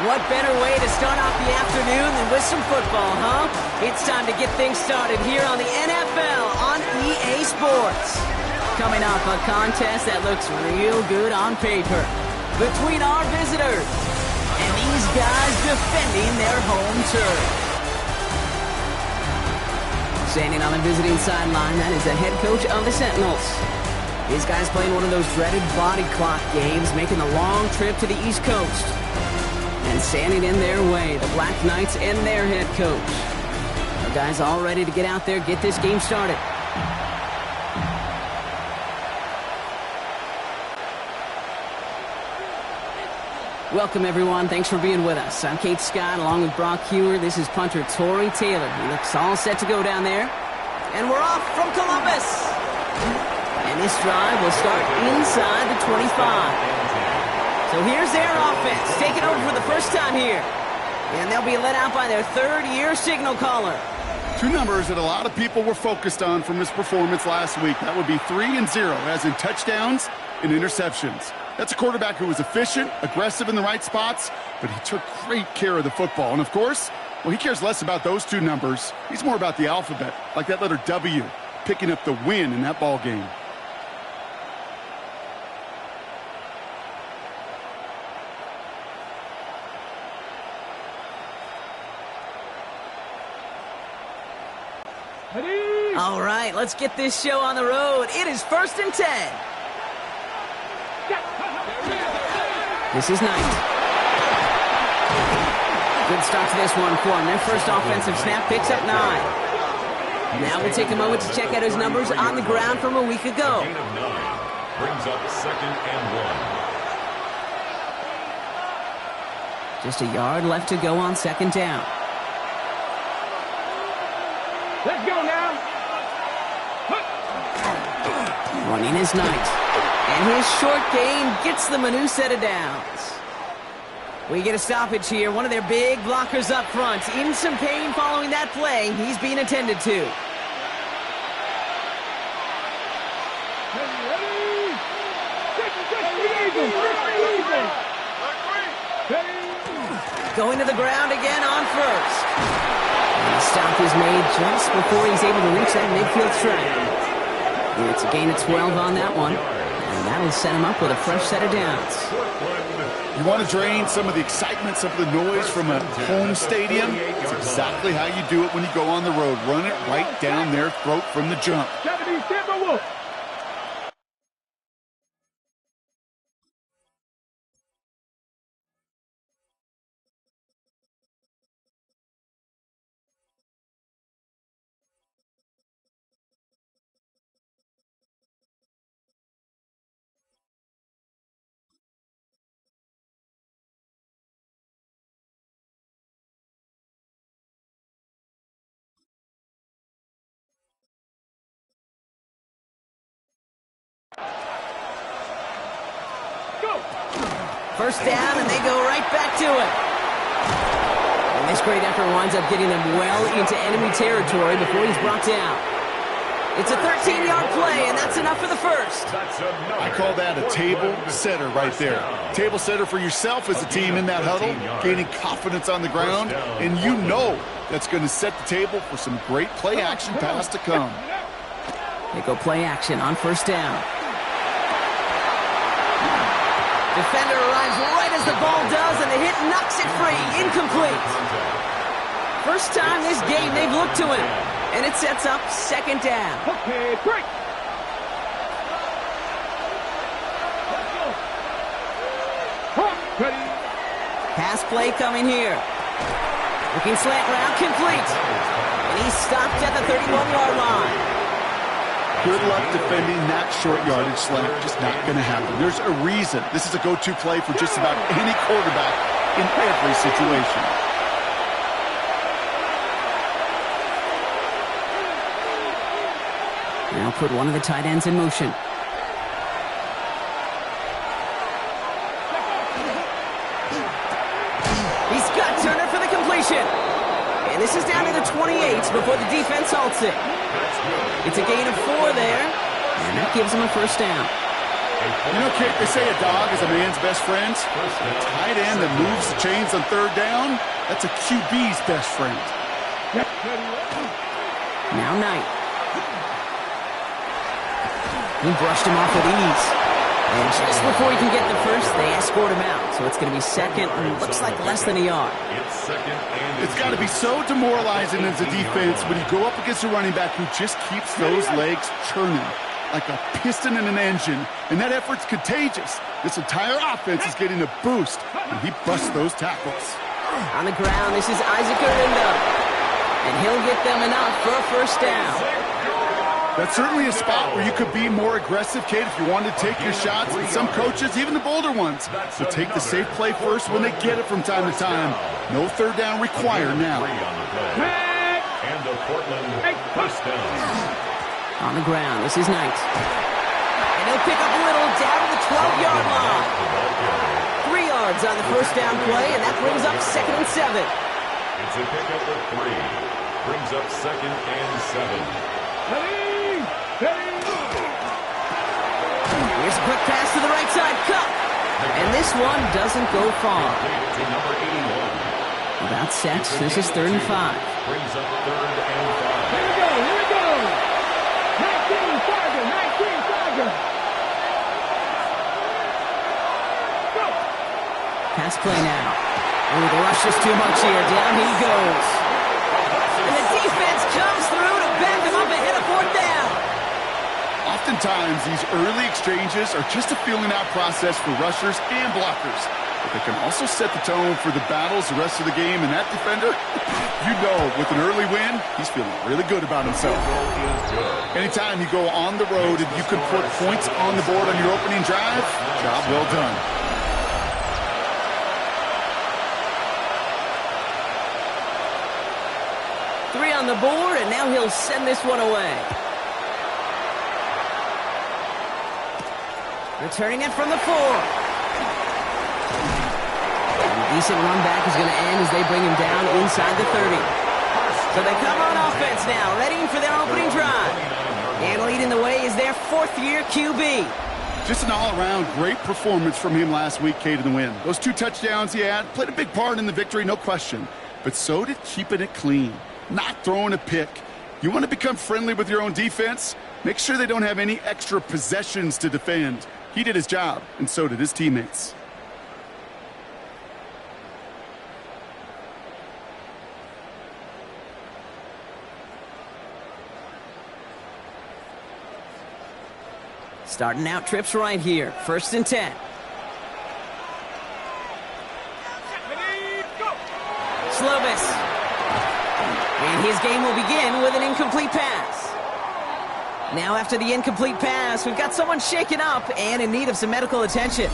what better way to start off the afternoon than with some football, huh? It's time to get things started here on the NFL on EA Sports. Coming off a contest that looks real good on paper between our visitors and these guys defending their home turf. Standing on the visiting sideline, that is the head coach of the Sentinels. These guys playing one of those dreaded body clock games, making the long trip to the East Coast. And standing in their way, the Black Knights and their head coach. The guys all ready to get out there, get this game started. Welcome, everyone. Thanks for being with us. I'm Kate Scott, along with Brock Hewer. This is punter Torrey Taylor. He looks all set to go down there. And we're off from Columbus. And this drive will start inside the 25. So here's their offense, taking over for the first time here. And they'll be led out by their third-year signal caller. Two numbers that a lot of people were focused on from his performance last week. That would be 3 and 0, as in touchdowns and interceptions. That's a quarterback who was efficient, aggressive in the right spots, but he took great care of the football. And, of course, well, he cares less about those two numbers. He's more about the alphabet, like that letter W, picking up the win in that ball game. All right, let's get this show on the road. It is 1st and 10. This is Knight. Good start to this one for him. Their first offensive snap picks up 9. Now we'll take a moment to check out his numbers on the ground from a week ago. Gain of 9 brings up 2nd and 1. Just a yard left to go on 2nd down. Let's go now. Running is Knight. And his short gain gets them a new set of downs. We get a stoppage here. One of their big blockers up front. In some pain following that play. He's being attended to. Going to the ground again on first. And the stop is made just before he's able to reach that midfield track. It's a gain of 12 on that one. And that'll set him up with a fresh set of downs. You want to drain some of the excitement, some of the noise from a home stadium? It's exactly how you do it when you go on the road. Run it right down their throat from the jump. First down, and they go right back to it. And this great effort winds up getting them well into enemy territory before he's brought down. It's a 13-yard play, and that's enough for the first. I call that a table setter right there. Table setter for yourself as a team in that huddle, gaining confidence on the ground, and you know that's going to set the table for some great play-action pass to come. They go play action on first down. Defender arrives right as the ball does, and the hit knocks it free. Incomplete. First time this game they've looked to him, and it sets up 2nd down. Okay, break. Pass play coming here. Looking slant route, complete. And he's stopped at the 31-yard line. Good luck defending that short yardage slant. Just not going to happen. There's a reason. This is a go-to play for just about any quarterback in every situation. Now put one of the tight ends in motion. He's got Turner for the completion. And this is down to the 28 before the defense halts it. It's a gain of 4 there, and that gives him a first down. You know, Kate, they say a dog is a man's best friend. A tight end that moves the chains on third down, that's a QB's best friend. Now Knight. He brushed him off with ease. And just before he can get the first, they escort him out. So it's going to be second, and looks like less than a yard. It's got to be so demoralizing as a defense when you go up against a running back who just keeps those legs churning like a piston in an engine, and that effort's contagious. This entire offense is getting a boost, and he busts those tackles. On the ground, this is Isaac Arinda, and he'll get them enough for a first down. That's certainly a spot where you could be more aggressive, Kate, if you wanted to take your shots. And some coaches, even the bolder ones, will take the safe play first when they get it from time to time. No third down required now. And the Portland first down. On the ground, this is Knight. And he'll pick up a little down to the 12-yard line. 3 yards on the first down play, and that brings up 2nd and 7. It's a pickup of 3. Brings up 2nd and 7. Here's a quick pass to the right side, Cup. And this one doesn't go far. To number 81. Without sets, this is 3rd and 5. Brings up 3rd and 5. Here we go. 19 Tiger. Go. Pass play now. Ooh, the rush is too much here. Down he goes. And the defense comes through to back him up ahead of 4th down. Oftentimes, these early exchanges are just a feeling-out process for rushers and blockers. But they can also set the tone for the battles the rest of the game. And that defender, you know, with an early win, he's feeling really good about himself. Anytime you go on the road and you can put points on the board on your opening drive, job well done. Three on the board, and now he'll send this one away. Returning it from the 4. A decent run back is going to end as they bring him down inside the 30. So they come on offense now, ready for their opening drive. And leading the way is their 4th-year QB. Just an all-around great performance from him last week, Kate, in the win. Those 2 touchdowns he had played a big part in the victory, no question. But so did keeping it clean, not throwing a pick. You want to become friendly with your own defense? Make sure they don't have any extra possessions to defend. He did his job, and so did his teammates. Starting out trips right here. 1st and 10. Slovis. And his game will begin with an incomplete pass. Now after the incomplete pass, we've got someone shaken up and in need of some medical attention.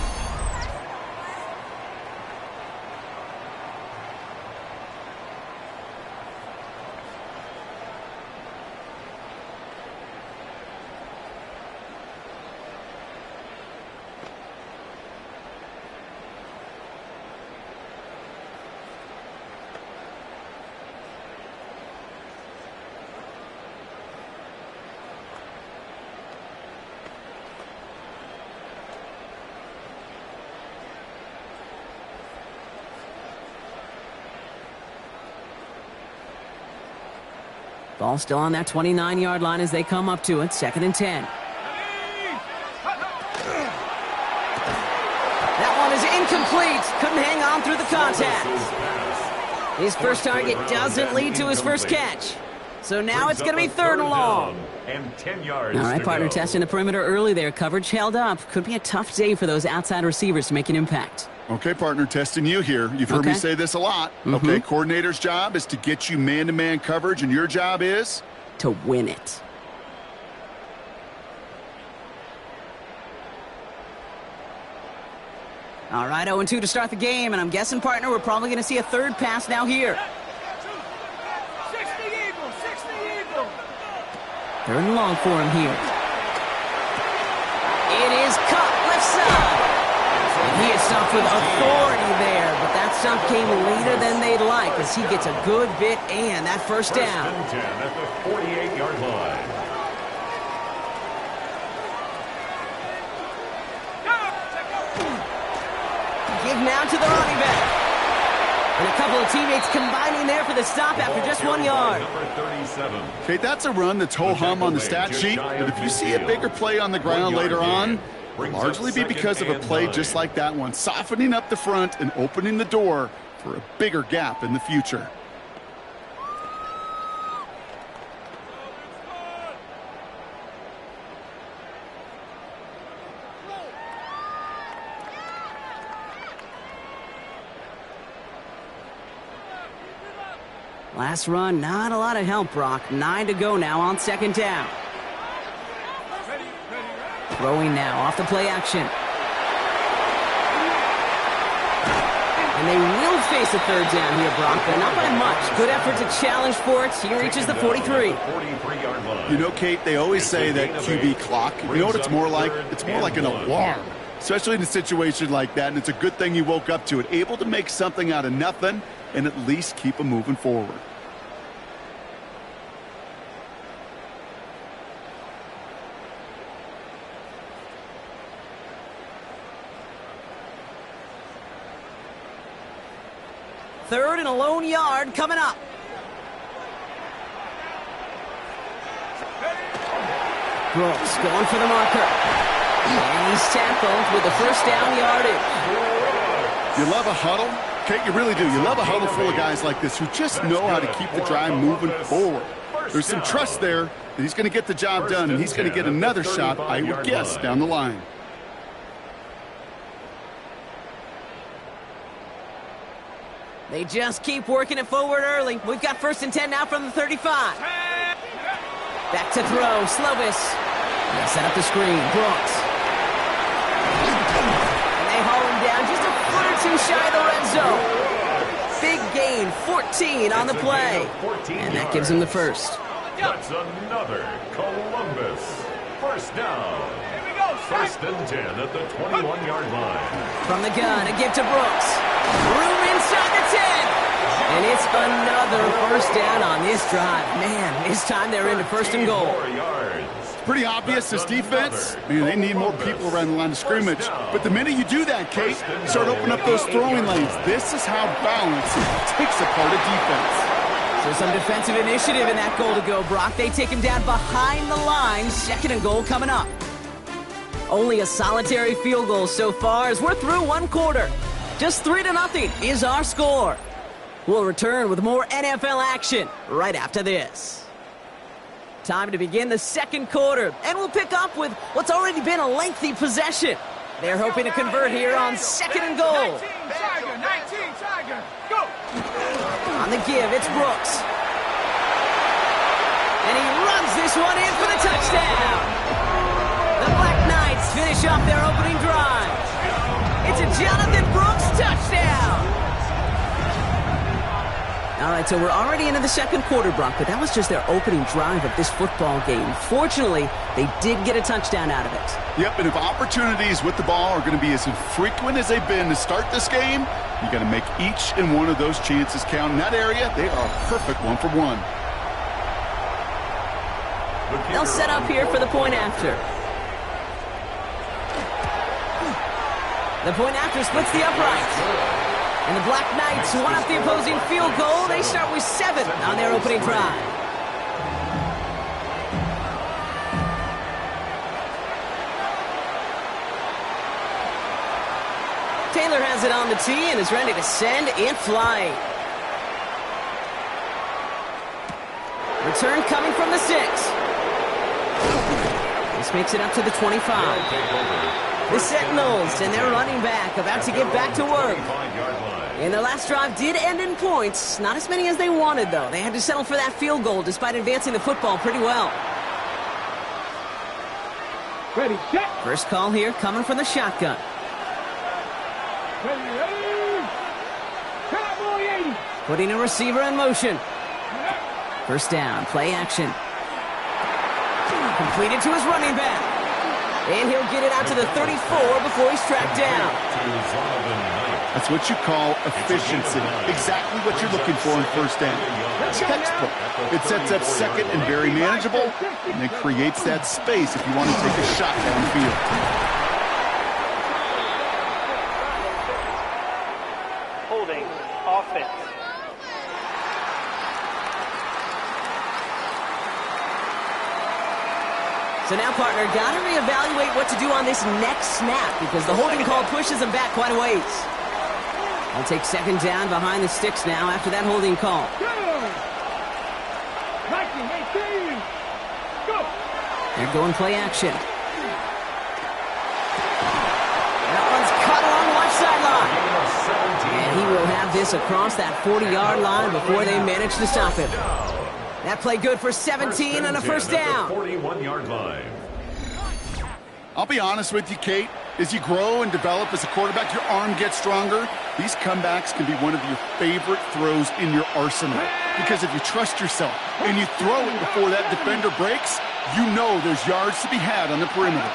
Ball still on that 29-yard line as they come up to it. 2nd and 10. That one is incomplete. Couldn't hang on through the contact. His first target doesn't lead to his first catch. So now it's going to be 3rd and long. And 10 yards. All right, partner, testing the perimeter early there. Coverage held up. Could be a tough day for those outside receivers to make an impact. Okay, partner, testing you here. You've heard me say this a lot. Okay, coordinator's job is to get you man-to-man coverage, and your job is? To win it. All right, 0-2 to start the game, and I'm guessing, partner, we're probably going to see a 3rd pass now here. 60 Eagle. 3rd and long for him here. It is cut left side. And he is stopped with authority there, but that stop came later than they'd like as he gets a good bit and that first down. 1st and 10 at the 48-yard line. give now to the running back. And a couple of teammates combining there for the stop after just 1 yard. Okay, that's a run that's ho-hum on the stat sheet, but if you see a bigger play on the ground later on, it'll largely be because of a play just like that one, softening up the front and opening the door for a bigger gap in the future. Last run, not a lot of help, Brock. 9 to go now on second down. Throwing now off the play action. And they will face a third down here, Brock, but not by much. Good effort to challenge for it. He reaches the 43. You know, Kate, they always say that QB clock. You know what it's more like? It's more like an alarm, especially in a situation like that, and it's a good thing you woke up to it. Able to make something out of nothing and at least keep them moving forward. Third and a lone yard coming up. Brooks going for the marker. And he's tackled with the first down yardage. You love a huddle? Kate, you really do. You love a huddle full of guys like this who just know how to keep the drive moving forward. There's some trust there that he's going to get the job done, and he's going to get another shot, I would guess, down the line. They just keep working it forward early. We've got 1st and 10 now from the 35. Back to throw, Slovis. They set up the screen, Brooks. And they haul him down just a foot or two shy of the red zone. Big gain, 14 on the play. And that gives him the first. That's another Columbus. First down. 1st and 10 at the 21-yard line. From the gun, a give to Brooks. Room inside the 10. And it's another first down on this drive. Man, this time they're into 1st and goal. It's pretty obvious this defense. Man, they need more people around the line of scrimmage. But the minute you do that, Kate, start opening up those throwing lanes. This is how balance takes apart a defense. So some defensive initiative in that goal to go, Brock. They take him down behind the line. 2nd and goal coming up. Only a solitary field goal so far as we're through 1 quarter. Just 3-0 is our score. We'll return with more NFL action right after this. Time to begin the 2nd quarter, and we'll pick up with what's already been a lengthy possession. They're hoping to convert here on 2nd and goal. 19 Tiger, go! On the give, it's Brooks. And he runs this one in for the touchdown. The Black Knights finish off their opening drive. It's a Jonathan Brooks touchdown. All right, so we're already into the 2nd quarter, Brock, but that was just their opening drive of this football game. Fortunately, they did get a touchdown out of it. Yep, and if opportunities with the ball are going to be as infrequent as they've been to start this game, you got to make each and one of those chances count. In that area, they are a perfect 1-for-1. They'll set up here for the point after. The point after splits the upright. And the Black Knights, who want up the opposing field goal, they start with 7 on their opening drive. Taylor has it on the tee and is ready to send in flight. Return coming from the 6. This makes it up to the 25. The Sentinels and their running back about to get back to work. And their last drive did end in points. Not as many as they wanted, though. They had to settle for that field goal despite advancing the football pretty well. Ready, set. First call here coming from the shotgun. Ready. Cowboy 80. Putting a receiver in motion. First down, play action. Completed to his running back. And he'll get it out to the 34 before he's tracked down. That's what you call efficiency. Exactly what you're looking for in first down. Textbook. It sets up 2nd and very manageable, and it creates that space if you want to take a shot downfield. So now, partner, got to reevaluate what to do on this next snap because the holding call pushes them back quite a ways. I'll take second down behind the sticks now after that holding call. 19, 18. Go. They're going play action. That one's cut along the left sideline. And he will have this across that 40-yard line before they manage to stop him. That play good for 17 and a first down. 41-yard line. I'll be honest with you, Kate. As you grow and develop as a quarterback, your arm gets stronger. These comebacks can be one of your favorite throws in your arsenal. Because if you trust yourself and you throw it before that defender breaks, you know there's yards to be had on the perimeter.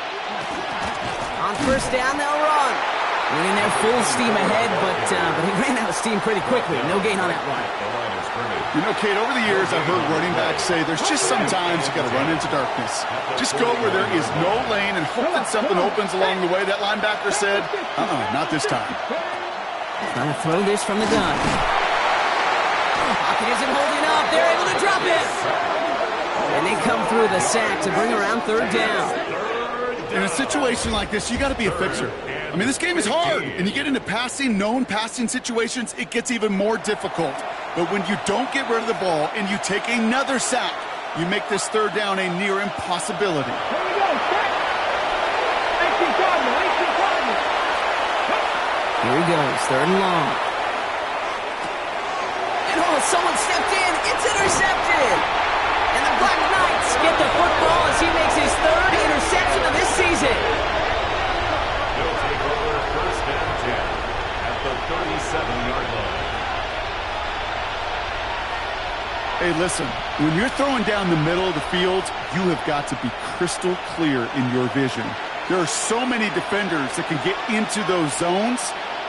On first down, they'll run. Went in there full steam ahead, but he ran out of steam pretty quickly. No gain on that one. You know, Kate, over the years, I've heard running backs say there's just sometimes you got to run into darkness. Just go where there is no lane and hope that something opens along the way. That linebacker said, not this time. Trying to throw this from the gun. Pocket isn't holding up. They're able to drop it. And they come through the sack to bring around third down. In a situation like this, you got to be a fixer. I mean, this game is hard, and you get into known passing situations, it gets even more difficult. But when you don't get rid of the ball and you take another sack, you make this third down a near impossibility. Here we go. Set. 18 Cardinal. 18 Cardinal. Here he goes, third and long. And someone stepped in. It's intercepted. And the Black Knights get the football as he makes his third interception of this season. He'll take over first and 10 at the 37-yard line. Hey, listen, when you're throwing down the middle of the field, you have got to be crystal clear in your vision. There are so many defenders that can get into those zones.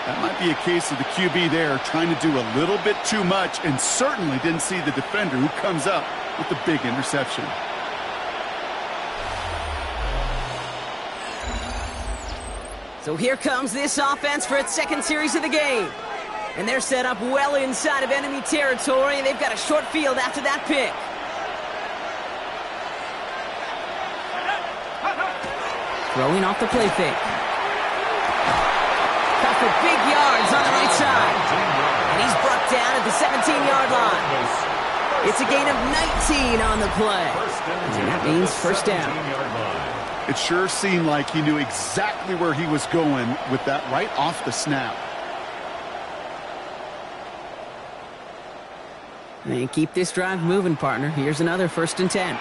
That might be a case of the QB there trying to do a little bit too much and certainly didn't see the defender who comes up with the big interception. So here comes this offense for its second series of the game. And they're set up well inside of enemy territory, and they've got a short field after that pick. Throwing off the play fake. Cut for big yards on the right side. And he's brought down at the 17-yard line. It's a gain of 19 on the play. And that means first down. It sure seemed like he knew exactly where he was going with that right off the snap. And keep this drive moving, partner. Here's another first and 10.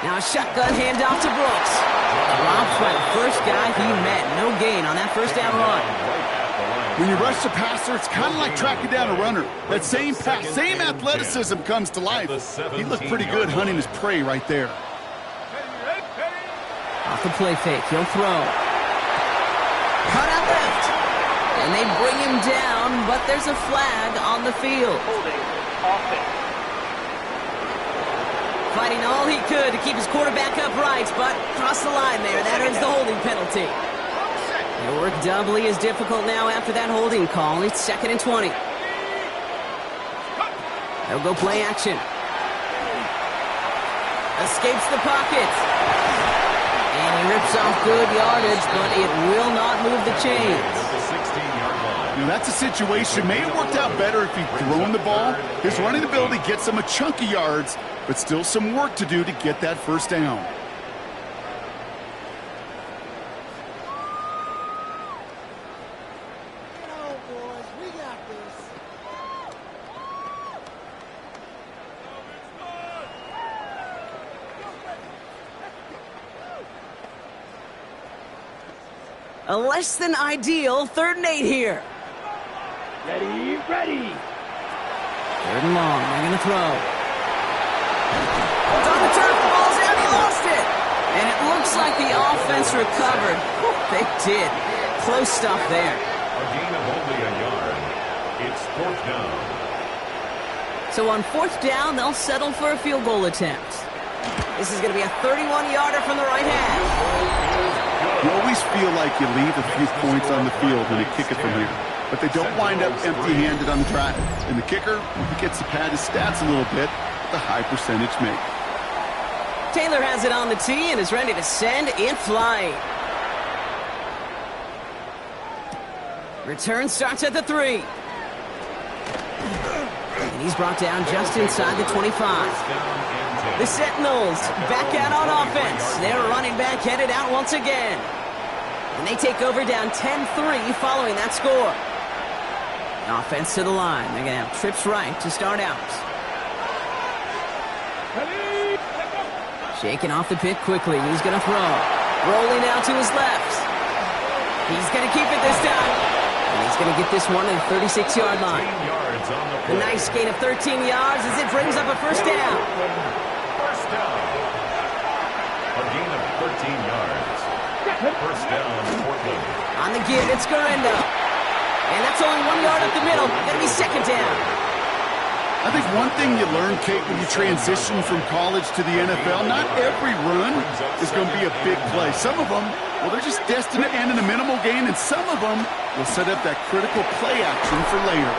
Now a shotgun handoff to Brooks. Dropped by the first guy he met. No gain on that first down run. When you rush the passer, it's kind of like tracking down a runner. That same pass, same athleticism comes to life. He looked pretty good hunting his prey right there. Off the play fake, he'll throw. Cut out left. And they bring him down, but there's a flag on the field. Fighting all he could to keep his quarterback upright, but crossed the line there. That earns the holding penalty. Their work doubly is difficult now after that holding call. It's second and 20. They'll go play action. Escapes the pocket. And he rips off good yardage, but it will not move the chains. You know, that's a situation. May have worked out better if he'd thrown the ball. His running ability gets him a chunk of yards, but still some work to do to get that first down. A less than ideal 3rd and 8 here. Ready, ready. 3rd and long, they're going to throw. It's on the turf, the ball's out, he lost it. And it looks like the offense recovered. They did. Close stuff there. A gain of only a yard. It's 4th down. So on 4th down, they'll settle for a field goal attempt. This is going to be a 31-yarder from the right half. You always feel like you leave a few points on the field when you kick it from here. But they don't wind up empty-handed on the drive. And the kicker, he gets to pad his stats a little bit with a high percentage make. Taylor has it on the tee and is ready to send in flight. Return starts at the 3. And he's brought down just inside the 25. The Sentinels back out on offense. Their running back headed out once again. And they take over down 10-3 following that score. Offense to the line. They're going to have trips right to start out. Shaking off the pick quickly. He's going to throw. Rolling out to his left. He's going to keep it this time. And he's going to get this one at the 36-yard line. A nice gain of 13 yards as it brings up a first down. First down. A gain of 13 yards. First down, Portland. On the give, it's Garendo. And that's only 1 yard up the middle. Going to be second down. I think one thing you learn, Kate, when you transition from college to the NFL, not every run is going to be a big play. Some of them, well, they're just destined to end in a minimal gain, and some of them will set up that critical play action for later.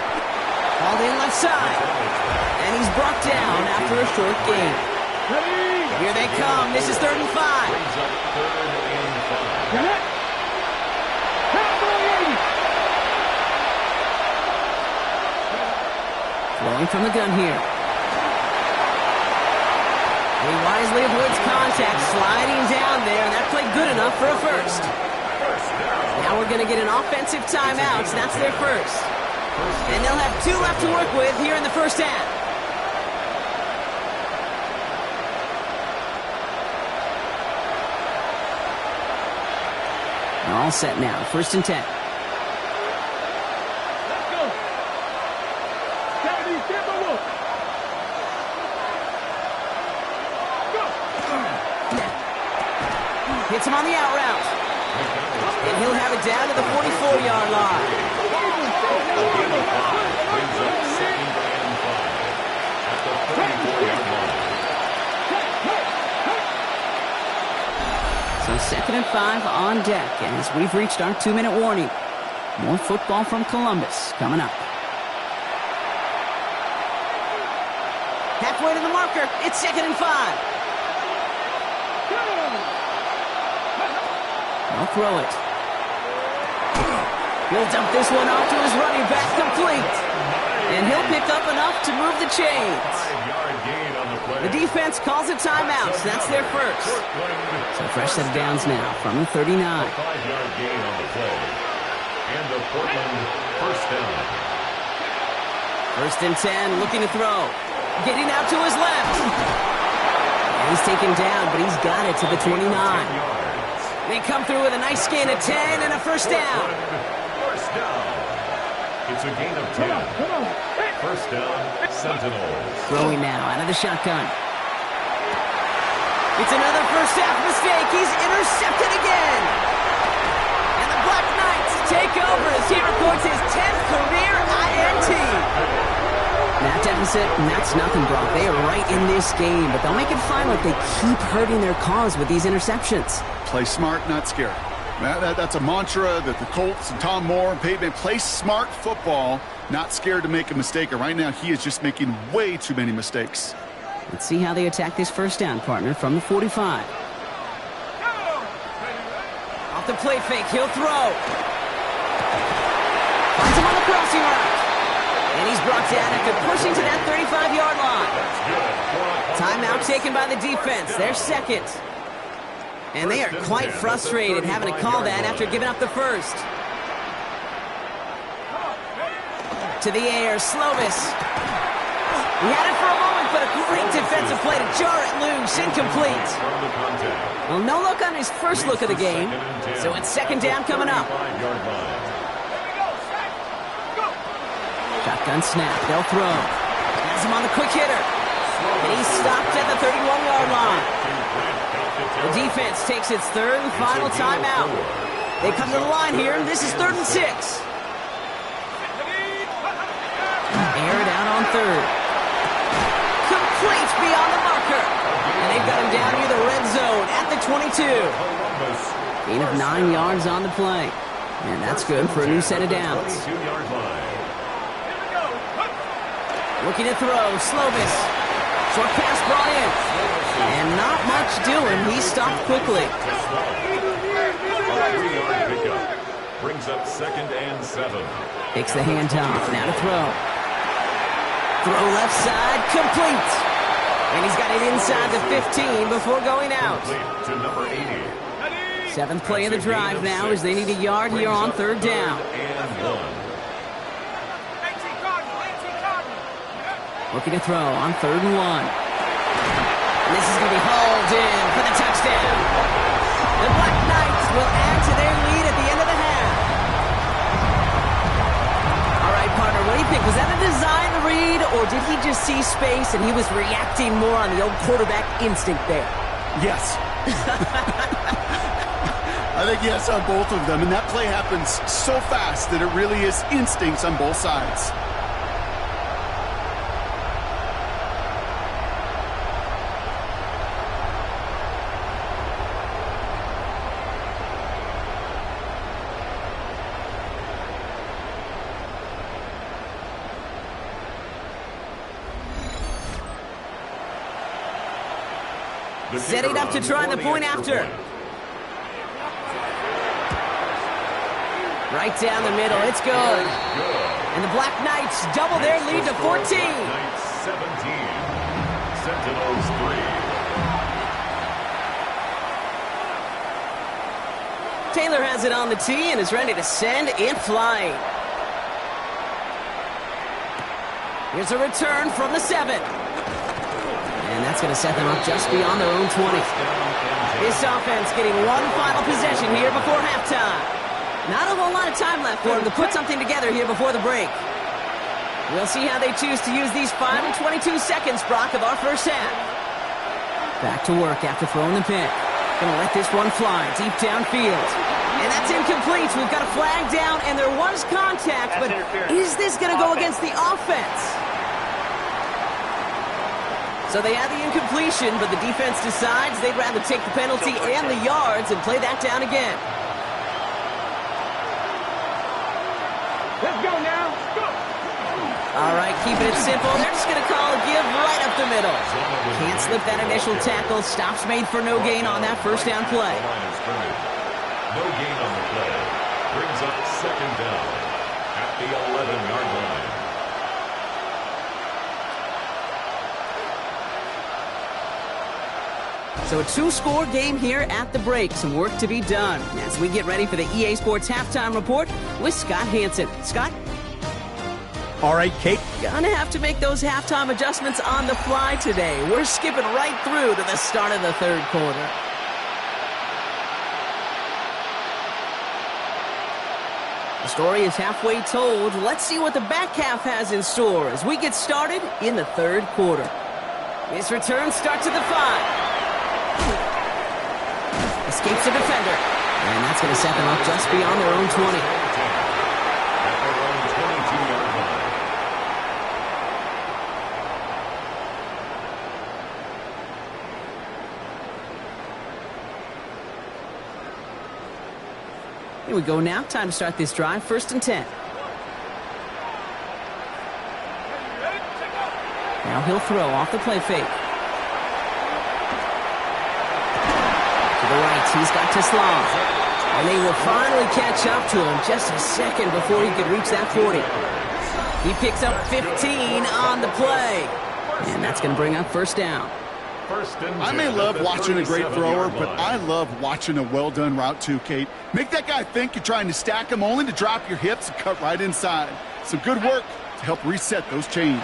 Called in left side. And he's brought down after a short gain. Here they come. This is 3rd and 5. Throwing from the gun here. He wisely avoids contact, sliding down there, and that played good enough for a first. Now we're going to get an offensive timeout, so that's their first. And they'll have 2 left to work with here in the first half. All set now, 1st and 10. Hits him on the out route. And he'll have it down to the 44-yard line. So 2nd and 5 on deck as we've reached our 2-minute warning. More football from Columbus coming up. Halfway to the marker. It's 2nd and 5. I'll throw it. He'll dump this one off to his running back, complete. And he'll pick up enough to move the chains. The defense calls a timeout, so that's their first. So fresh set of downs now from the 39. 5-yard gain on the play. And the Portland first down. 1st and 10, looking to throw. Getting out to his left. And he's taken down, but he's got it to the 29. They come through with a nice gain of 10 and a first down. First down. It's a gain of 10. First down, Sentinels. Throwing now out of the shotgun. It's another first half mistake. He's intercepted again. And the Black Knights take over as he records his 10th career INT. That deficit, and that's nothing, Brock. They are right in this game, but they'll make it fine if they keep hurting their cause with these interceptions. Play smart, not scared. That's a mantra that the Colts and Tom Moore and Peyton play smart football, not scared to make a mistake. And right now, he is just making way too many mistakes. Let's see how they attack this first down, partner, from the 45. Off the play fake, he'll throw. Finds him on the crossing route. And he's brought down after pushing to that 35-yard line. Timeout taken by the defense. They're second. And they are quite frustrated having to call that after giving up the first. To the air, Slovis. He had it for a moment, but a great defensive play to jar it loose, incomplete. Well, no look on his first look of the game, so it's 2nd down coming up. Shotgun snap, they'll throw. Has him on the quick hitter. And he's stopped at the 31-yard line. The defense takes its 3rd and final timeout. They come to the line here, and this is 3rd and 6. Air it out on 3rd. Complete beyond the marker. And they've got him down near the red zone at the 22. Gain of 9 yards on the play. And that's good for a new set of downs. Looking to throw, Slovis. Short pass brought in. And not much doing. He stopped quickly. A 3-yard pickup. Brings up 2nd and 7. Takes the handoff. Now to throw. Throw left side. Complete. And he's got it inside the 15 before going out. Complete to number 80. 7th play of the drive now as they need a yard here on 3rd down. And 1. Looking to throw on 3rd and 1. And this is going to be hauled in for the touchdown. The Black Knights will add to their lead at the end of the half. All right, partner, what do you think? Was that a design read, or did he just see space and he was reacting more on the old quarterback instinct there? Yes. I think yes on both of them, and that play happens so fast that it really is instincts on both sides. Setting up to try the point after. Right down the middle. It's good. And the Black Knights double their lead to 14. Knights 17. Sentinels 3. Taylor has it on the tee and is ready to send it flying. Here's a return from the 7. And that's going to set them up just beyond their own 20. This offense getting one final possession here before halftime. Not a whole lot of time left for them to put something together here before the break. We'll see how they choose to use these 5 and 22 seconds, Brock, of our first half. Back to work after throwing the pick. Going to let this one fly deep downfield. And that's incomplete. We've got a flag down, and there was contact, but is this going to go against the offense? So they had the incompletion, but the defense decides they'd rather take the penalty and the yards and play that down again. Let's go now. Go. All right, keeping it simple. They're just going to call a give right up the middle. Can't slip that initial tackle. Stops made for no gain on that first down play. No gain on the play. Brings up 2nd down at the 11-yard line. So a 2-score game here at the break. Some work to be done as we get ready for the EA Sports Halftime Report with Scott Hansen. Scott? All right, Kate. Gonna have to make those halftime adjustments on the fly today. We're skipping right through to the start of the 3rd quarter. The story is halfway told. Let's see what the back half has in store as we get started in the 3rd quarter. This return starts at the 5. Escapes the defender. And that's going to set them up just beyond their own 20. At their own 22-yard line. Here we go now. Time to start this drive. 1st and 10. Now he'll throw off the play fake. To the right, he's got Teslam. And they will finally catch up to him just a second before he could reach that 40. He picks up 15 on the play. And that's going to bring up 1st down. I may love watching a great thrower, but I love watching a well-done route too, Kate. Make that guy think you're trying to stack him only to drop your hips and cut right inside. Some good work to help reset those chains.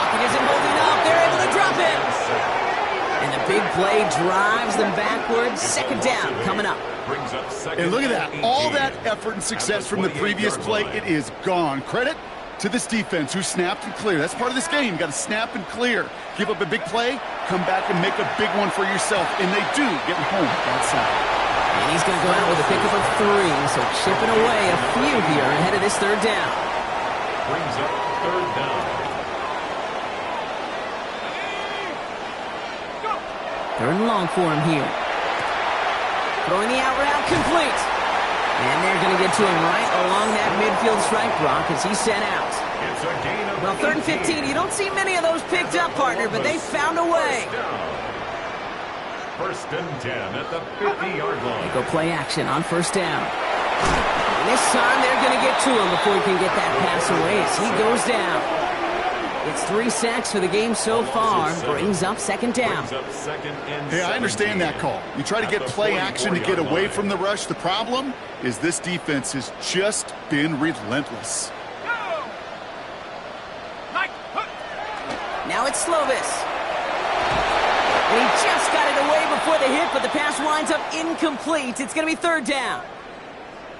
Pocket isn't holding up. They're able to drop it. And the big play drives them backwards. 2nd down coming up. And look at that. All that effort and success from the previous play, it is gone. Credit to this defense who snapped and cleared. That's part of this game. You got to snap and clear. Give up a big play, come back and make a big one for yourself. And they do get home that side. And he's going to go out with a pickup of 3. So chipping away a few here ahead of this 3rd down. Brings up 3rd down. 3rd and long for him here. Throwing the out route complete. And they're going to get to him right along that midfield strike, Brock, as he's sent out. It's a gain of Well, 3rd and 15, you don't see many of those picked up, partner, but they found a way. First and 10 at the 50-yard line. They go play action on 1st down. And this time they're going to get to him before he can get that pass away as he goes down. It's 3 sacks for the game so far. Brings up 2nd down. Hey, I understand that call. You try to get play action to get away from the rush. The problem is this defense has just been relentless. Now it's Slovis. And he just got it away before the hit, but the pass winds up incomplete. It's going to be 3rd down.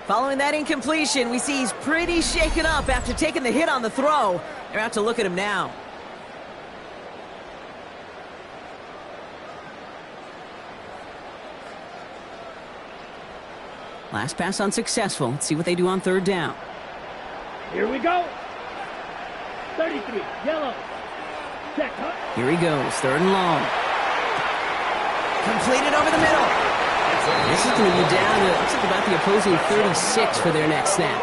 Following that incompletion, we see he's pretty shaken up after taking the hit on the throw. They're out to look at him now. Last pass unsuccessful. Let's see what they do on 3rd down. Here we go. 33, yellow. Check, huh? Here he goes, 3rd and long. Completed over the middle. This is going to be down to, looks like about the opposing 36 for their next snap.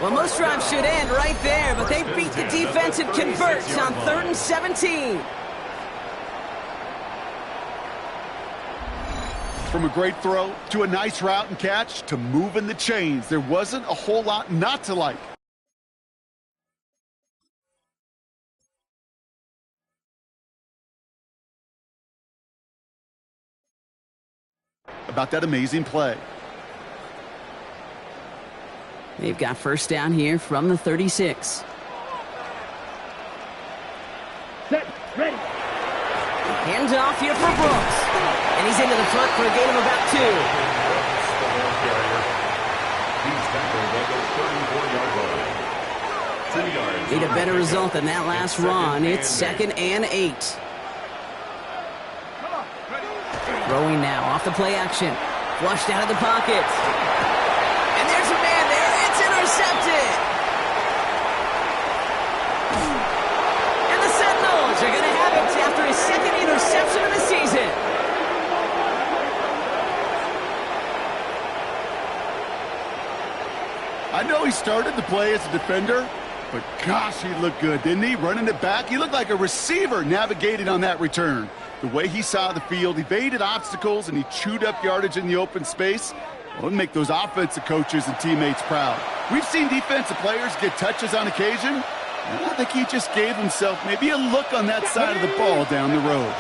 Well, most drives should end right there, but they beat the defense and converts on 3rd and 17. From a great throw to a nice route and catch to moving the chains, there wasn't a whole lot not to like. About that amazing play. They've got 1st down here from the 36. Set, ready. Hand off here for Brooks. And he's into the front for a gain of about 2. Need a better result than that last run. It's 2nd and 8. Throwing now off the play action. Flushed out of the pocket. And there's a man there. It's intercepted. And the Sentinels are going to have it after his 2nd interception of the season. I know he started to play as a defender, but gosh, he looked good, didn't he? Running it back, he looked like a receiver navigating on that return. The way he saw the field, evaded obstacles, and he chewed up yardage in the open space. Well, it'll make those offensive coaches and teammates proud. We've seen defensive players get touches on occasion. And I think he just gave himself maybe a look on that side of the ball down the road.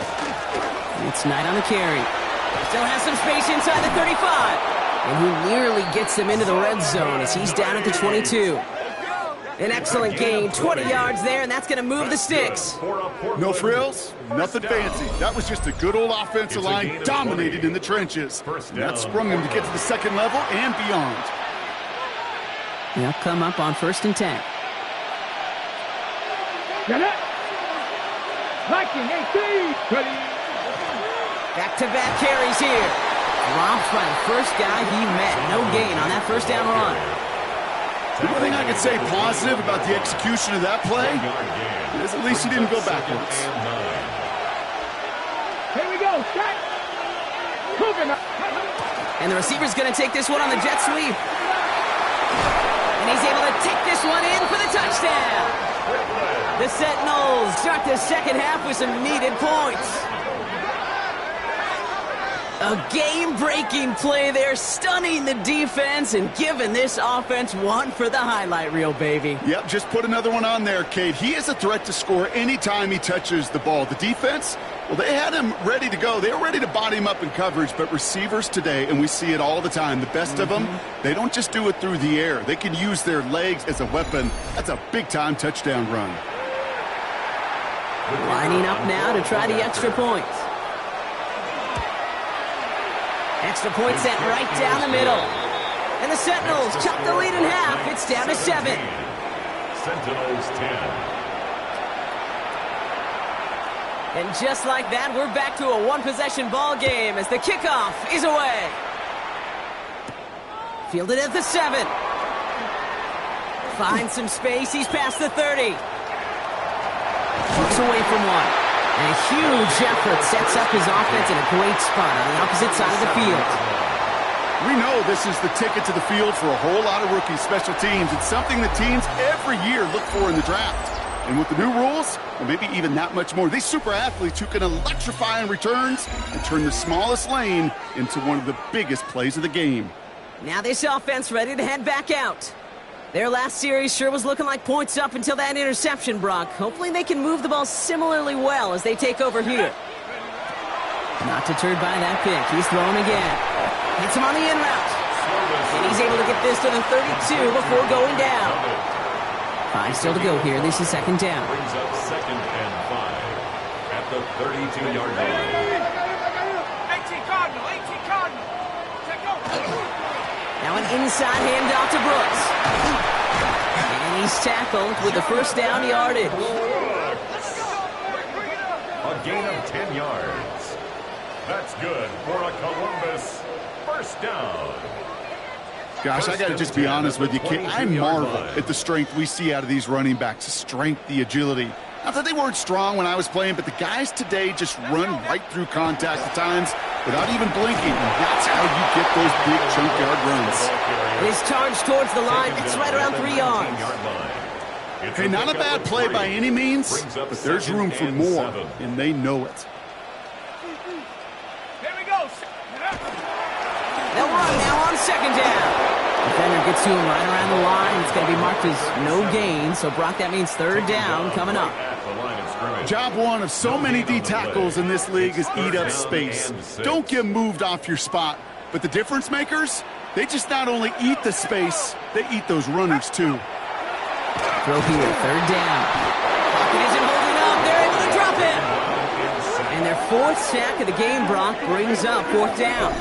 It's Knight on the carry. Still has some space inside the 35. And he nearly gets them into the red zone as he's down at the 22. An excellent gain, 20 yards there, and that's going to move the sticks. No frills, nothing fancy. That was just a good old offensive line dominated in the trenches. And that sprung him to get to the 2nd level and beyond. They'll come up on 1st and 10. Get it. Liking 18. Ready. Back-to-back carries here. Dropped by the first guy he met. No gain on that 1st down run. The only thing I can say positive about the execution of that play is at least he didn't go backwards. Here we go. Set. Moving up. And the receiver's going to take this one on the jet sweep. And he's able to take this one in for the touchdown. The Sentinels start the 2nd half with some needed points. A game-breaking play there, stunning the defense and giving this offense one for the highlight reel, baby. Yep, just put another one on there, Kate. He is a threat to score anytime he touches the ball. The defense, well, they had him ready to go. They were ready to body him up in coverage, but receivers today, and we see it all the time, the best of them, they don't just do it through the air. They can use their legs as a weapon. That's a big-time touchdown run. Lining up now to try the extra point. Extra point set right down the middle. And the Sentinels chop the lead in half. It's down to 7. Sentinels 10. And just like that, we're back to a one-possession ball game as the kickoff is away. Fielded at the 7. Finds some space. He's past the 30. Looks away from one. And a huge effort sets up his offense in a great spot on the opposite side of the field. We know this is the ticket to the field for a whole lot of rookie special teams. It's something that teams every year look for in the draft. And with the new rules, well, maybe even that much more, these super athletes who can electrify on returns and turn the smallest lane into one of the biggest plays of the game. Now this offense ready to head back out. Their last series sure was looking like points up until that interception, Brock. Hopefully they can move the ball similarly well as they take over here. Not deterred by that pick. He's throwing again. Hits him on the in route. And he's able to get this to the 32 before going down. 5 still to go here. This is second down. Brings up 2nd and 5 at the 32-yard line. 18 Cardinal, 18 Cardinal. Check out. Now an inside handoff to Brooks. And he's tackled with the first down yardage. A gain of 10 yards. That's good for a Columbus first down. Gosh, I got to just be honest with you, kid. I marvel at the strength we see out of these running backs. The strength, the agility. Not that they weren't strong when I was playing, but the guys today just run right through contact at times without even blinking. And that's how you get those big chunk yard runs. His charge towards the line, it's right around 3 yards. Hey, not a bad play by any means, but there's room for more, and they know it. Here we go. They'll run now on second down. Defender gets to him right around the line. It's going to be marked as no gain. So, Brock, that means third down coming up. Job one of so many D tackles in this league is eat up space. Don't get moved off your spot. But the difference makers, they just not only eat the space, they eat those runners too. Throw here, third down. Pocket isn't holding up. They're able to drop him. And their 4th sack of the game, Brock, brings up 4th down.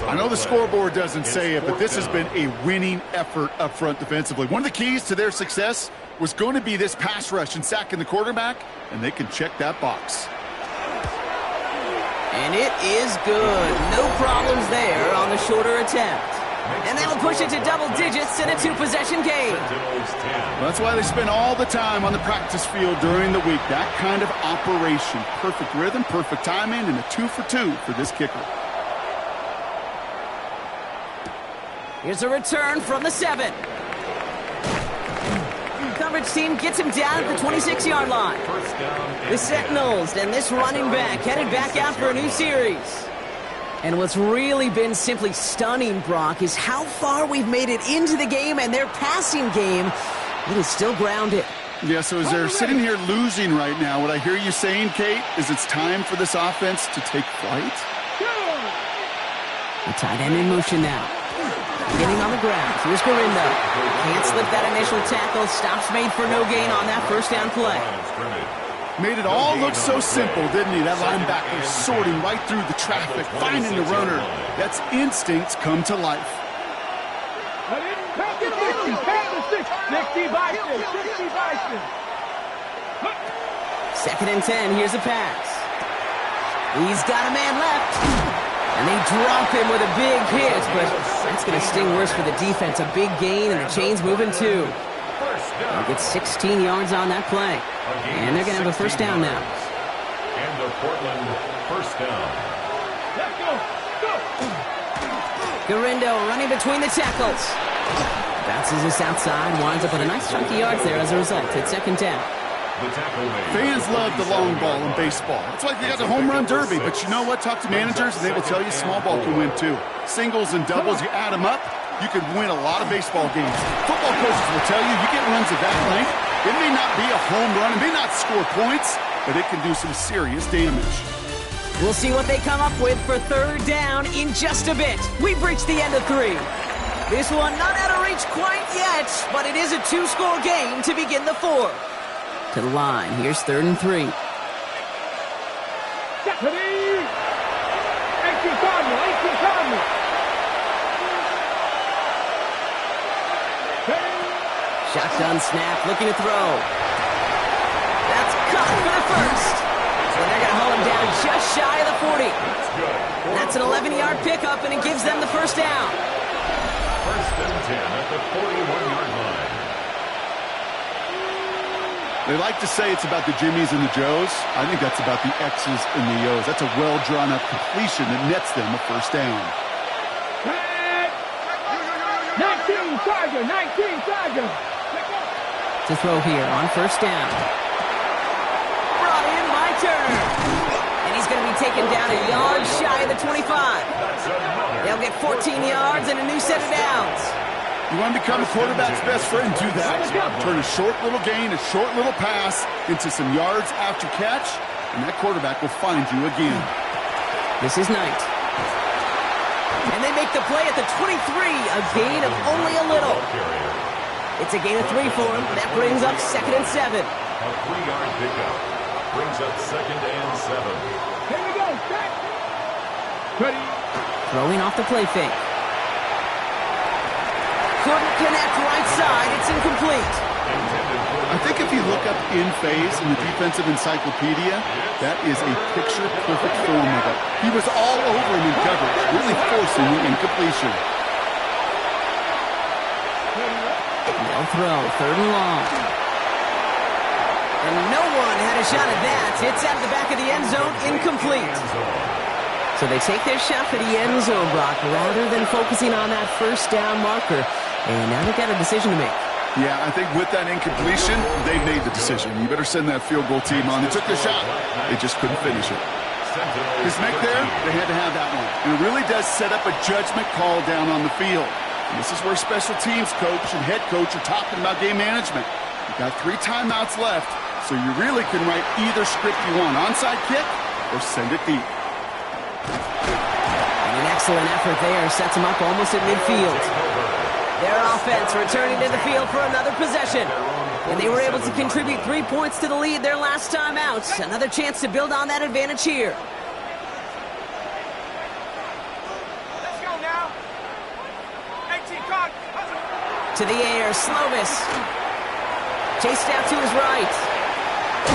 I know the scoreboard doesn't say it, but this has been a winning effort up front defensively. One of the keys to their success was going to be this pass rush and sacking the quarterback, and they can check that box. And it is good. No problems there on the shorter attempt. And that'll push it to double digits in a 2-possession game. That's why they spend all the time on the practice field during the week. That kind of operation. Perfect rhythm, perfect timing, and a 2-for-2 for this kicker. Here's a return from the 7. Coverage team gets him down at the 26-yard line. The Sentinels and this running back headed back out for a new series. And what's really been simply stunning, Brock, is how far we've made it into the game, and their passing game, it is still grounded. Yeah, so as they're sitting here losing right now, what I hear you saying, Kate, is it's time for this offense to take flight? The tight end in motion now. Getting on the ground. Here's Gorindo. Can't slip that initial tackle. Stops made for no gain on that first down play. Made it all look so simple, didn't he? That linebacker sorting right through the traffic, finding the runner. That's instincts come to life. 60 Bison. 2nd and 10. Here's a pass. He's got a man left. And they drop him with a big hit, but that's going to sting worse for the defense. A big gain, and the chain's moving too. They'll get 16 yards on that play. And they're going to have a first down now. And the Portland first down. Let's go. Gorindo running between the tackles. Bounces this outside, winds up with a nice chunky yards there as a result. It's second down. Fans love the long ball in baseball. It's like they got the home run derby, but you know what? Talk to managers and they will tell you small ball can win too. Singles and doubles, you add them up, you could win a lot of baseball games. Football coaches will tell you, you get runs of that length, it may not be a home run, it may not score points, but it can do some serious damage. We'll see what they come up with for third down in just a bit. We've reached the end of 3. This one not out of reach quite yet, but it is a 2-score game to begin the 4th. To the line, here's 3rd and 3. 18 Cardinal. Shotgun snap, looking to throw. That's caught for the first. So they're going to hold him down just shy of the 40. That's an 11-yard pickup, and it gives them the first down. 1st and 10 at the 41-yard line. They like to say it's about the Jimmies and the Joes. I think that's about the X's and the O's. That's a well-drawn-up completion that nets them a first down. Tiger, 19 Tiger. To throw here on first down. Brought in by Turner. And he's going to be taken down a yard shy of the 25. They'll get 14 yards and a new set of downs. You want to become a quarterback's best friend, do that. Turn a short little gain, a short little pass into some yards after catch, and that quarterback will find you again. This is Knight. And they make the play at the 23, a gain of only a little. It's a gain of 3 for him. That brings up 2nd and 7. A 3-yard pickup brings up 2nd and 7. Here we go, set. Ready. Throwing off the play fake. Couldn't connect right side. It's incomplete. I think if you look up in phase in the defensive encyclopedia, that is a picture-perfect form of it. He was all over him in coverage, really forcing the incompletion. No throw, 3rd and long. And no one had a shot at that. It's out of the back of the end zone, incomplete. So they take their shot for the end zone, Brock, rather than focusing on that first down marker. And now they've got a decision to make. Yeah, I think with that incompletion, they made the decision. You better send that field goal team on. They took their shot. They just couldn't finish it. This make there, they had to have that one. And it really does set up a judgment call down on the field. And this is where special teams coach and head coach are talking about game management. You've got 3 timeouts left, so you really can write either script you want. Onside kick or send it deep. And an excellent effort there sets them up almost at midfield. Their offense returning to the field for another possession. And they were able to contribute 3 points to the lead their last time out. Another chance to build on that advantage here. Let's go now. 18 Tiger. To the air, Slovis. Chased out to his right.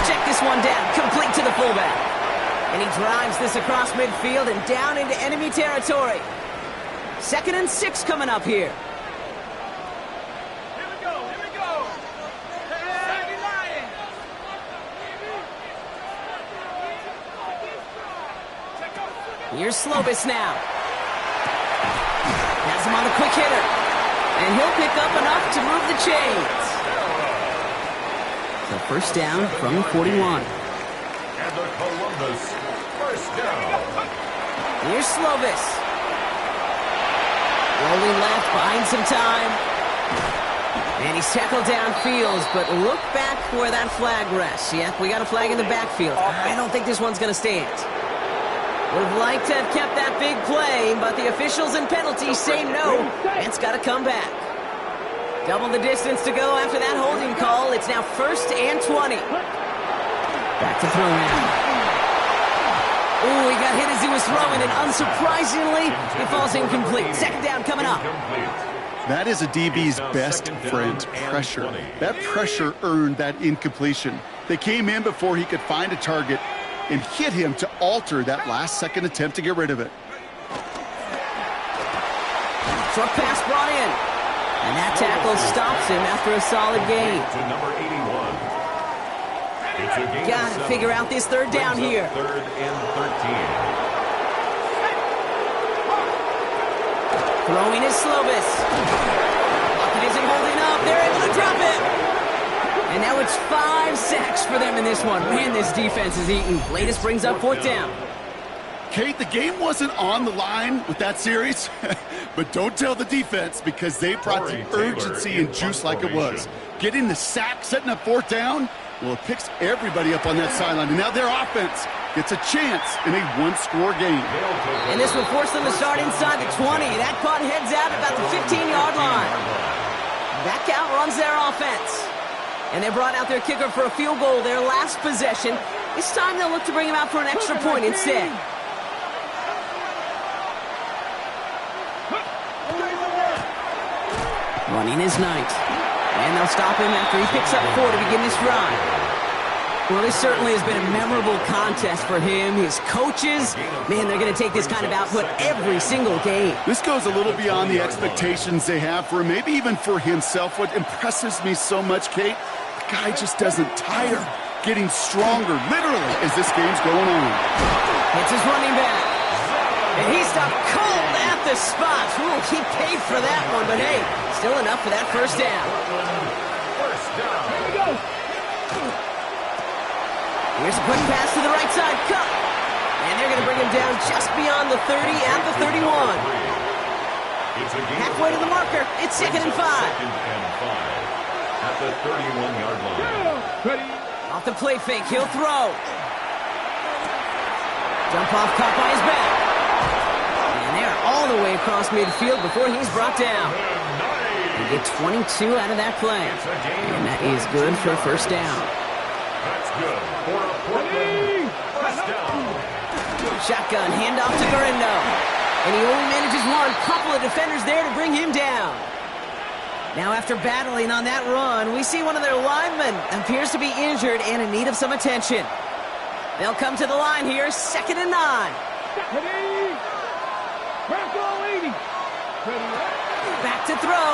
Check this one down, complete to the fullback. And he drives this across midfield and down into enemy territory. 2nd and 6 coming up here. Here we go. Savvy Lion. Here's Slovis now. Has him on the quick hitter. And he'll pick up enough to move the chains. So first down from the 41. And the Columbus first down. Here's Slovis. Rolling left, buying some time. And he's tackled downfield, but look back where that flag rests. Yeah, we got a flag in the backfield. I don't think this one's going to stand. Would have liked to have kept that big play, but the officials and penalties say no. It's got to come back. Double the distance to go after that holding call. It's now 1st and 20. Back to throw now. Ooh, he got hit as he was throwing, and unsurprisingly, it falls incomplete. 2nd down coming up. That is a DB's best friend, pressure. That pressure earned that incompletion. They came in before he could find a target and hit him to alter that last-second attempt to get rid of it. Short pass brought in. And that tackle stops him after a solid gain. To number 81. It's a gain Got to figure out this 3rd down here. 3rd and 13. Throwing is Slovis. Pocket isn't holding up. They're able to drop it. And now it's 5 sacks for them in this one. Man, this defense is eating. Latest brings up 4th down. Kate, the game wasn't on the line with that series, but don't tell the defense because they brought the urgency and juice like it was. Getting the sack, setting up 4th down, well, it picks everybody up on that sideline. And now their offense gets a chance in a 1-score game. And this will force them to start inside the 20. That punt heads out about the 15-yard line. Back out runs their offense. And they brought out their kicker for a field goal their last possession. This time they'll look to bring him out for an extra point instead. Running is Knight. And they'll stop him after he picks up 4 to begin this drive. Well, this certainly has been a memorable contest for him. His coaches, man, they're going to take this kind of output every single game. This goes a little beyond the expectations they have for him, maybe even for himself. What impresses me so much, Kate, the guy just doesn't tire, getting stronger, literally, as this game's going on. It's his running back. And he stopped cold at the spot. Ooh, he paid for that one, but hey, still enough for that first down. First down. Here we go. Here's a quick pass to the right side. Cut. And they're going to bring him down just beyond the 30 at the 31. It's a game Halfway to the marker. It's 2nd and 5. Second and 5 at the 31-yard line. Ready. Off the play fake. He'll throw. Jump off caught by his back. And they're all the way across midfield before he's brought down. They get 22 out of that play. And that is good for a first down. That's good for a Portland first down. Shotgun handoff to Garindo. And he only manages one. Couple of defenders there to bring him down. Now after battling on that run, we see one of their linemen appears to be injured and in need of some attention. They'll come to the line here, 2nd and 9. Ready. Back all 80. Ready. Back to throw.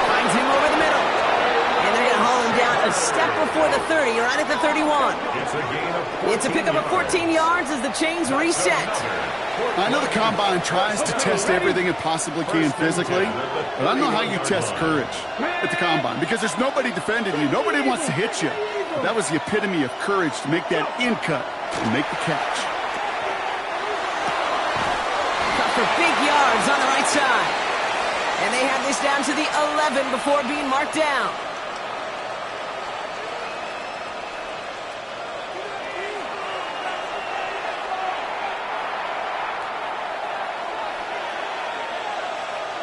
Finds him over the middle. And they're going to haul him down a step before the 30, right at the 31. It's a gain of 14 It's a pickup of 14 yards as the chains reset. I know the Combine tries to test everything it possibly can physically, but I don't know how you test courage at the Combine because there's nobody defending you. Nobody wants to hit you. But that was the epitome of courage to make that in cut and make the catch. Cut for big yards on the right side. And they have this down to the 11 before being marked down.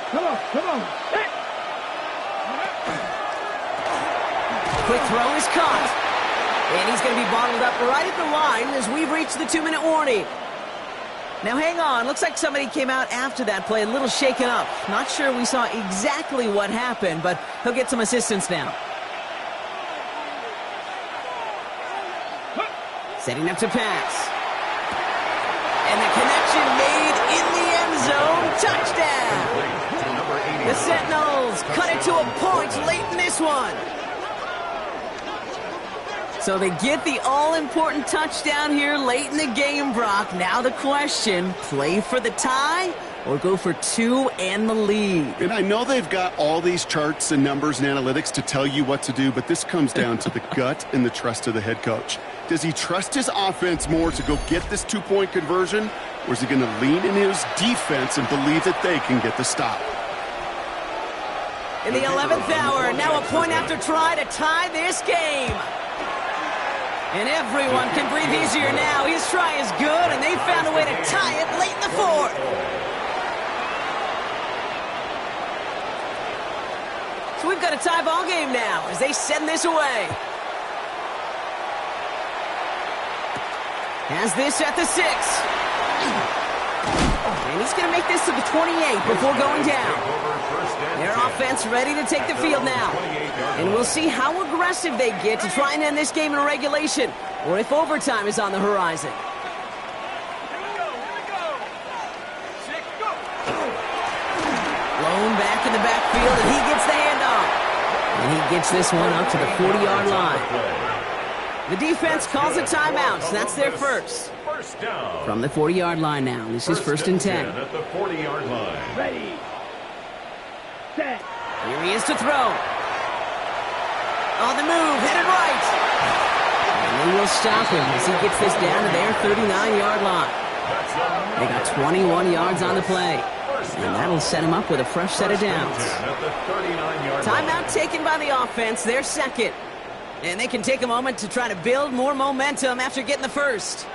Come on. Hey. Quick throw is caught. And he's going to be bottled up right at the line as we've reached the 2-minute warning. Now hang on, looks like somebody came out after that play a little shaken up. Not sure we saw exactly what happened, but he'll get some assistance now. Setting up to pass. And the connection made in the end zone. Touchdown! The Sentinels cut it to a point late in this one. So they get the all-important touchdown here late in the game, Brock. Now the question, play for the tie or go for 2 and the lead? And I know they've got all these charts and numbers and analytics to tell you what to do, but this comes down to the gut and the trust of the head coach. Does he trust his offense more to go get this 2-point conversion, or is he going to lean in his defense and believe that they can get the stop? In the 11th hour, now a point after try to tie this game. And everyone can breathe easier now. His try is good, and they found a way to tie it late in the 4th. So we've got a tie ball game now as they send this away. Has this at the 6. And he's going to make this to the 28 before going down. Their offense ready to take the field now. And we'll see how aggressive they get to try and end this game in regulation, or if overtime is on the horizon. Blown back in the backfield, and he gets the handoff. And he gets this one up to the 40-yard line. The defense calls a timeout, so that's their first. First down. From the 40-yard line now, this is 1st and 10. At the 40-yard line. Ready. Set. Here he is to throw. On the move, headed right. And they will stop him as he gets this down to their 39-yard line. They got 21 yards on the play. And that'll set him up with a fresh set of downs. Timeout taken by the offense, their second. And they can take a moment to try to build more momentum after getting the first.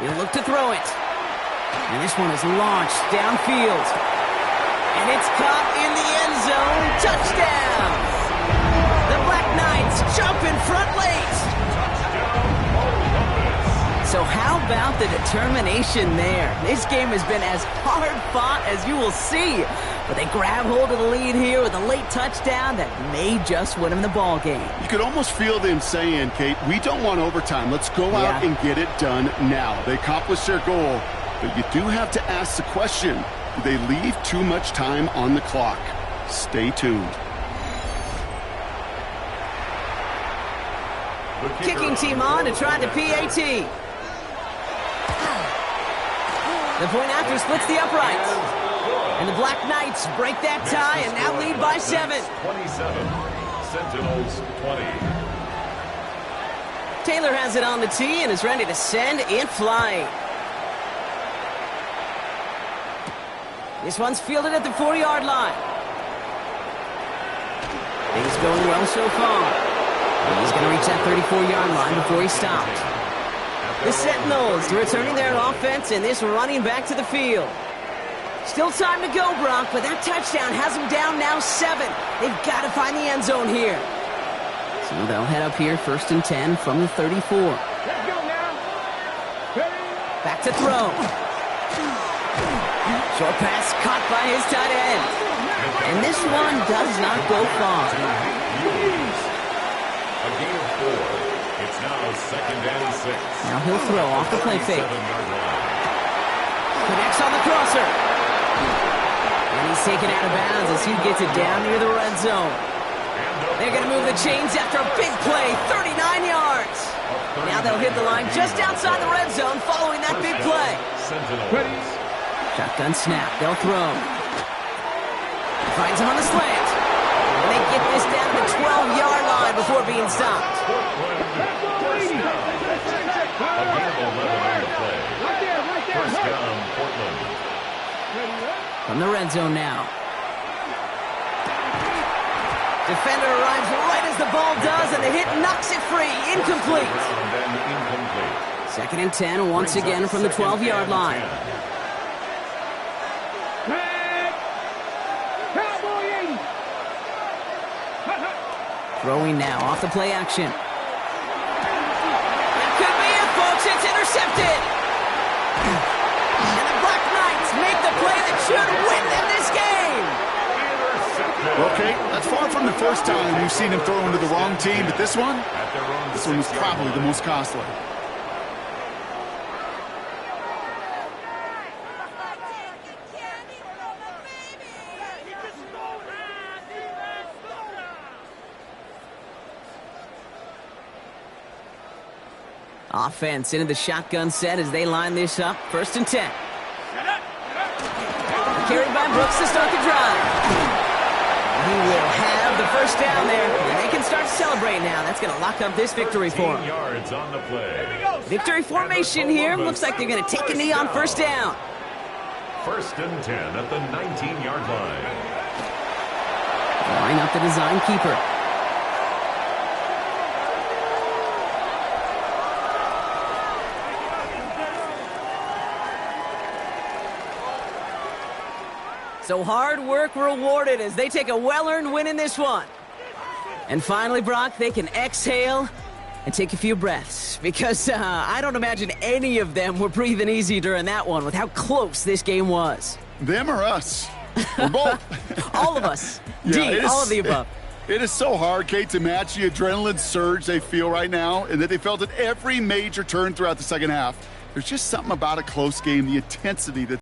He'll look to throw it. And this one is launched downfield. And it's caught in the end zone. Touchdown! The Black Knights jump in front late. So how about the determination there? This game has been as hard fought as you will see. But they grab hold of the lead here with a late touchdown that may just win them the ball game. You could almost feel them saying, Kate, we don't want overtime. Let's go out and get it done now. They accomplished their goal, but you do have to ask the question, do they leave too much time on the clock? Stay tuned. Kicking team on to try the PAT. The point after splits the uprights. And the Black Knights break that tie and now lead by 7. 27. Sentinels 20. Taylor has it on the tee and is ready to send it flying. This one's fielded at the 4-yard line. Things going well so far. He's going to reach that 34-yard line before he stops. The Sentinels returning their offense and this running back to the field. Still time to go, Brock, but that touchdown has them down now 7. They've got to find the end zone here. So they'll head up here, 1st and 10 from the 34. Let's go now. Back to throw. Short pass caught by his tight end. And this one does not go far. A gain of 4. It's now 2nd and 6. Now he'll throw off the play fake. 7-yard line. Connects on the crosser. And he's taken out of bounds as he gets it down near the red zone. They're going to move the chains after a big play, 39 yards. Now they'll hit the line just outside the red zone following that big play. Shotgun snap, they'll throw. Finds him on the slant. And they get this down to the 12-yard line before being stopped. First down. A gain of 11 on the play. First down, Portland. From the red zone now. Defender arrives right as the ball does, and the hit knocks it free. Incomplete. 2nd and 10 once again from the 12-yard line. Throwing now off the play action. That could be it, folks. It's intercepted. And the Black Knights make the play that should win them this game. Okay, that's far from the first time we've seen him throw into the wrong team, but this one was probably the most costly. Offense into the shotgun set as they line this up. 1st and 10. Carried by Brooks to start the drive. He will have the first down there. And they can start celebrating now. That's going to lock up this victory for them. Yards on the play. Victory formation here. Looks like they're going to take a knee on 1st down. 1st and 10 at the 19-yard line. Line up the design keeper. So hard work rewarded as they take a well-earned win in this one. And finally, Brock, they can exhale and take a few breaths. Because I don't imagine any of them were breathing easy during that one with how close this game was. Them or us? We're both. All of us. Yeah, all of the above. It is so hard, Kate, to match the adrenaline surge they feel right now and that they felt at every major turn throughout the second half. There's just something about a close game, the intensity that